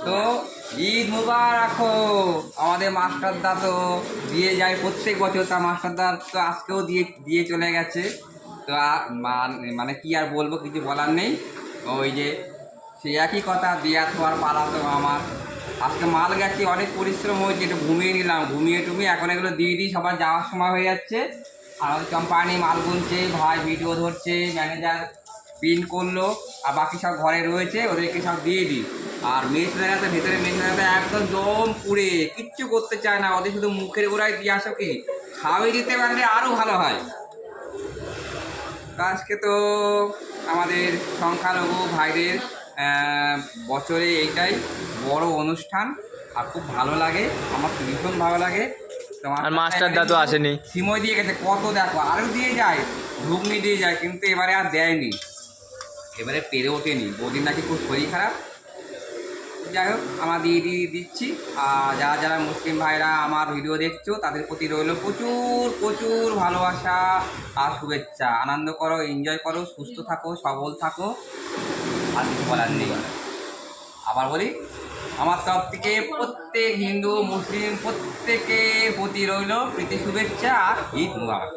তো ঈদ মুবারক হো। আমাদের মাস্টারদা তো দিয়ে যায় প্রত্যেক বছর, তা মাস্টারদা তো আজকেও দিয়ে দিয়ে চলে গেছে। তো মানে কি আর বলবো, কিছু বলার নেই। ওই যে সেই একই কথা, দেওয়া তো আর পালা তো আমার। আজকে মাল গেছে, অনেক পরিশ্রম হয়েছে, একটু ঘুমিয়ে নিলাম, ঘুমিয়ে টুমিয়ে এখন এগুলো দিয়ে দিই, সবার যাওয়ার সময় হয়ে যাচ্ছে। আর ওই কোম্পানি মাল গুনছে, ভাই ভিডিও ধরছে, ম্যানেজার প্রিন্ট করলো, আর বাকি সব ঘরে রয়েছে, ওদেরকে সব দিয়ে দিই। আর মেয়েছেলেরা তো ভেতরে মেয়েছেলেরা একদম দম পুড়ে কিচ্ছু করতে চায় না, ওদের শুধু মুখের গোড়ায় দিয়ে আসো, কি খাওয়াই দিতে পারলে আরও ভালো হয়। তো আজকে তো আমাদের সংখ্যালঘু ভাইদের বছরে এইটাই বড় অনুষ্ঠান, আর খুব ভালো লাগে, আমার তো ভীষণ ভালো লাগে। আর মাস্টারদা তো আসেনি। সিময় দিয়ে গেছে কত, দেখো আরও দিয়ে যায়, ঘুগনি দিয়ে যায়, কিন্তু এবারে আর দেয়নি, এবারে পেরে ওঠেনি, বৌদিন নাকি খুব শরীর খারাপ। যাই হোক, আমার দিয়ে দিয়ে দিচ্ছি। আর যারা যারা মুসলিম ভাইরা আমার ভিডিও দেখছো, তাদের প্রতি রইল প্রচুর প্রচুর ভালোবাসা আর শুভেচ্ছা। আনন্দ করো, এনজয় করো, সুস্থ থাকো, সবল থাকো, আর কিছু বলার নেই। আবার বলি, আমার তরফ থেকে প্রত্যেক হিন্দু মুসলিম প্রত্যেকের প্রতি রইল প্রীতি শুভেচ্ছা আর ঈদ মুবারক।